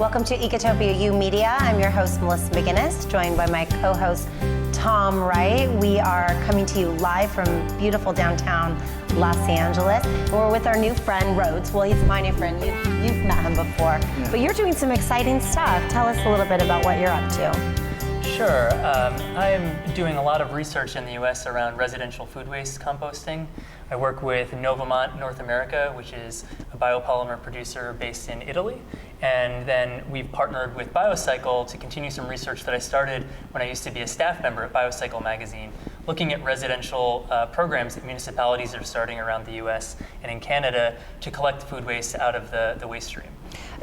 Welcome to Ecotopia U Media. I'm your host, Melissa McGinnis, joined by my co-host, Tom Wright. We are coming to you live from beautiful downtown Los Angeles. And we're with our new friend, Rhodes. Well, he's my new friend. You've met him before. Yeah. But you're doing some exciting stuff. Tell us a little bit about what you're up to. Sure. I'm doing a lot of research in the U.S. around residential food waste composting. I work with Novamont North America, which is a biopolymer producer based in Italy. And then we've partnered with Biocycle to continue some research that I started when I used to be a staff member at Biocycle magazine, looking at residential programs that municipalities are starting around the US and in Canada to collect food waste out of the waste stream.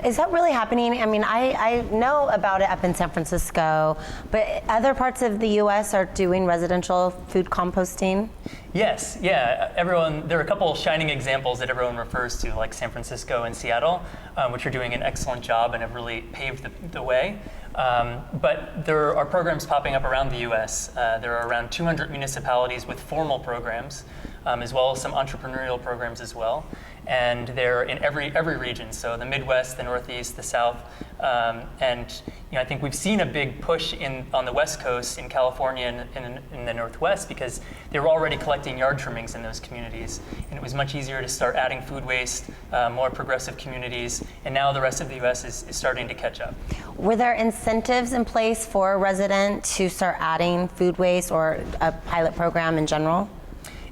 Is that really happening? I mean, I know about it up in San Francisco, but other parts of the US are doing residential food composting? Yes, yeah. There are a couple shining examples that everyone refers to, like San Francisco and Seattle, which are doing an excellent job and have really paved the way. But there are programs popping up around the US. There are around 200 municipalities with formal programs, as well as some entrepreneurial programs as well. And they're in every region, so the Midwest, the Northeast, the South, and I think we've seen a big push on the West Coast, in California, and in the Northwest, because they were already collecting yard trimmings in those communities, and it was much easier to start adding food waste, more progressive communities, and now the rest of the U.S. is starting to catch up. Were there incentives in place for a resident to start adding food waste, or a pilot program in general?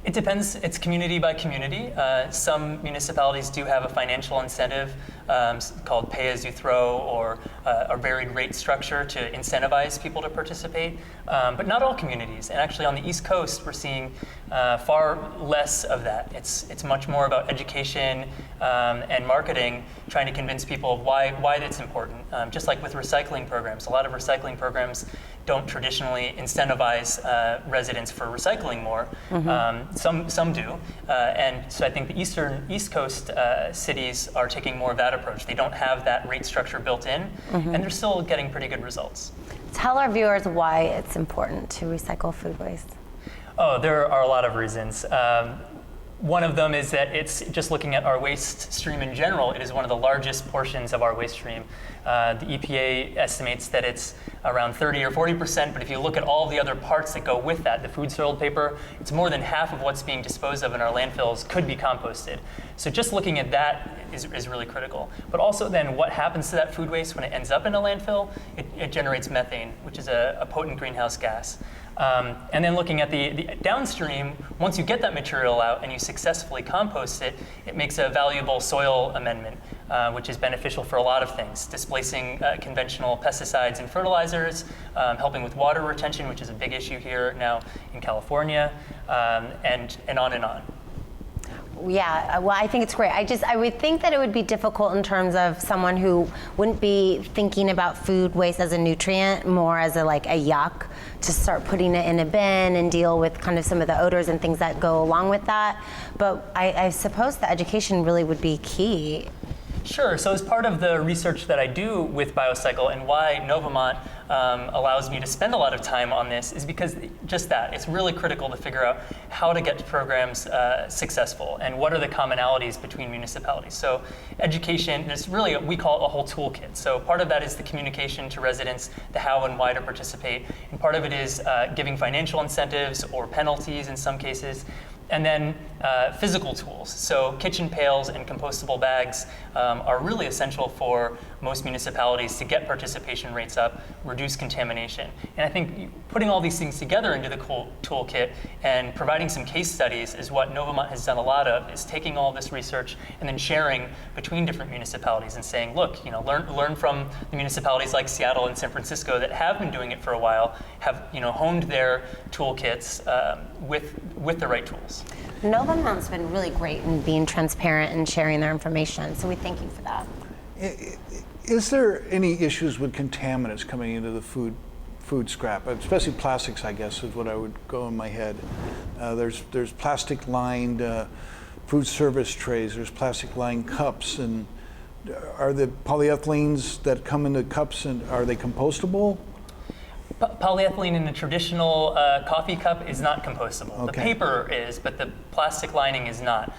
It depends. It's community by community. Some municipalities do have a financial incentive called pay-as-you-throw, or a varied rate structure to incentivize people to participate, but not all communities. And actually on the East Coast, we're seeing far less of that. It's much more about education and marketing, trying to convince people of why that's important. Just like with recycling programs. A lot of recycling programs don't traditionally incentivize residents for recycling more. Mm-hmm. Some do, and so I think the East Coast cities are taking more of that approach. They don't have that rate structure built in, mm-hmm. and they're still getting pretty good results. Tell our viewers why it's important to recycle food waste. Oh, there are a lot of reasons. One of them is that it's just looking at our waste stream in general, it is one of the largest portions of our waste stream. The EPA estimates that it's around 30 or 40%, but if you look at all the other parts that go with that, the food soiled paper, it's more than half of what's being disposed of in our landfills could be composted. So just looking at that is really critical. But also then what happens to that food waste when it ends up in a landfill? It generates methane, which is a potent greenhouse gas. And then looking at the downstream, once you get that material out and you successfully compost it, it makes a valuable soil amendment, which is beneficial for a lot of things, displacing conventional pesticides and fertilizers, helping with water retention, which is a big issue here now in California, and on and on. Yeah, well, I think it's great. I would think that it would be difficult in terms of someone who wouldn't be thinking about food waste as a nutrient, more as a yuck, to start putting it in a bin and deal with kind of some of the odors and things that go along with that. But I suppose the education really would be key. Sure. So as part of the research that I do with Biocycle, and why Novamont allows me to spend a lot of time on this, is because just that, it's really critical to figure out how to get programs successful and what are the commonalities between municipalities. So education is really, we call it a whole toolkit. So part of that is the communication to residents, the how and why to participate, and part of it is giving financial incentives or penalties in some cases. And then physical tools. So kitchen pails and compostable bags are really essential for most municipalities to get participation rates up, reduce contamination. And I think putting all these things together into the toolkit and providing some case studies is what Novamont has done a lot of, is taking all this research and then sharing between different municipalities and saying, look, learn from the municipalities like Seattle and San Francisco that have been doing it for a while, have honed their toolkits with the right tools. Novamont's been really great in being transparent and sharing their information, so we thank you for that. Is there any issues with contaminants coming into the food scrap, especially plastics, I guess, is what I would go in my head. There's plastic-lined food service trays, there's plastic-lined cups, and are the polyethylenes that come into cups, and are they compostable? Polyethylene in a traditional coffee cup is not compostable. Okay. The paper is, but the plastic lining is not.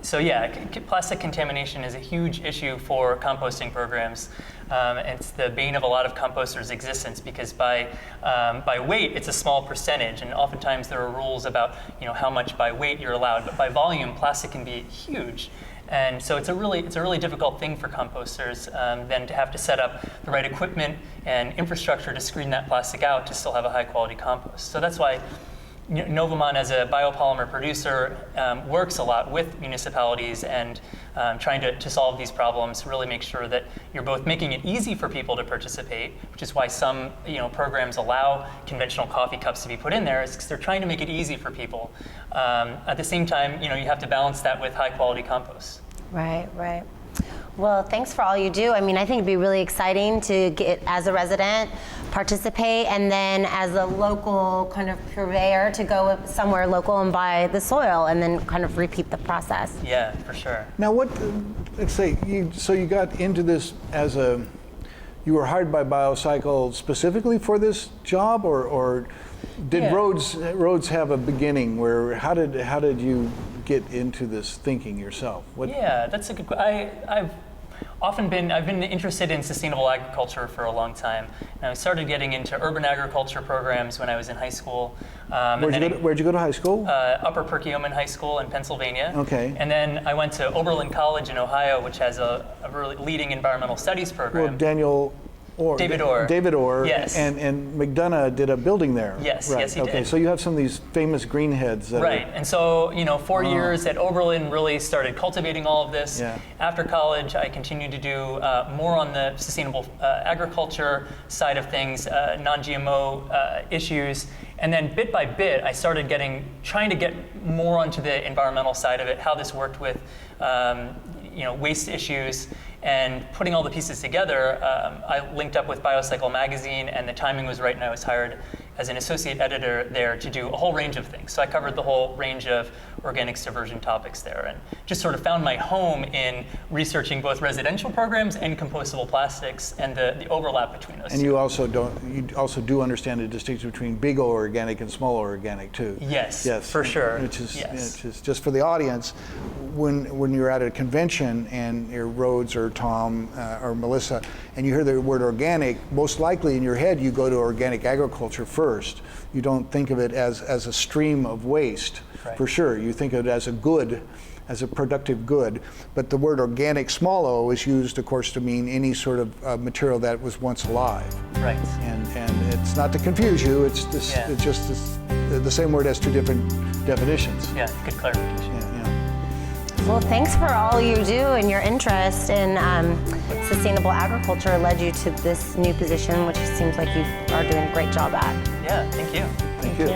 So yeah, plastic contamination is a huge issue for composting programs. It's the bane of a lot of composters' existence because by weight it's a small percentage, and oftentimes there are rules about how much by weight you're allowed, but by volume plastic can be huge. And so it's a really difficult thing for composters then to have to set up the right equipment and infrastructure to screen that plastic out to still have a high quality compost. So that's why Novamont, as a biopolymer producer, works a lot with municipalities and trying to solve these problems, really make sure that you're both making it easy for people to participate, which is why some programs allow conventional coffee cups to be put in there, is because they're trying to make it easy for people. At the same time, you have to balance that with high quality compost. Right, right. Well, thanks for all you do. I mean, I think it'd be really exciting to get, as a resident, participate, and then as a local kind of purveyor to go somewhere local and buy the soil and then kind of repeat the process. Yeah, for sure. Now, let's say, you got into this you were hired by BioCycle specifically for this job, or did Rhodes have a beginning where, how did you get into this thinking yourself? Yeah, that's a good question. I've been interested in sustainable agriculture for a long time. And I started getting into urban agriculture programs when I was in high school. Where'd you go to high school? Upper Perkiomen High School in Pennsylvania. Okay. And then I went to Oberlin College in Ohio, which has a really leading environmental studies program. Well, David Orr. Yes. And McDonough did a building there. Yes, right. yes, he Okay, did. so you have some of these famous greenheads. Right, and so 4 years at Oberlin really started cultivating all of this. Yeah. After college, I continued to do more on the sustainable agriculture side of things, non-GMO issues, and then bit by bit, I started trying to get more onto the environmental side of it, how this worked with waste issues. And putting all the pieces together, I linked up with BioCycle magazine, and the timing was right, and I was hired as an associate editor there to do a whole range of things. So I covered the whole range of organics diversion topics there, and just sort of found my home in researching both residential programs and compostable plastics and the overlap between those. And you also do understand the distinction between big O organic and small O organic too. Yes, yes, for sure. Which is just for the audience, when you're at a convention and you're Rhodes or Tom or Melissa, and you hear the word organic, most likely in your head you go to organic agriculture first. You don't think of it as a stream of waste, right. For sure. You think of it as a good, as a productive good. But the word organic, small o, is used, of course, to mean any sort of material that was once alive. Right. And it's not to confuse you. It's this. Yeah. It's just this, the same word has two different definitions. Yeah. Good clarification. Well, thanks for all you do, and your interest in sustainable agriculture led you to this new position, which seems like you are doing a great job at. Yeah, thank you. Thank you.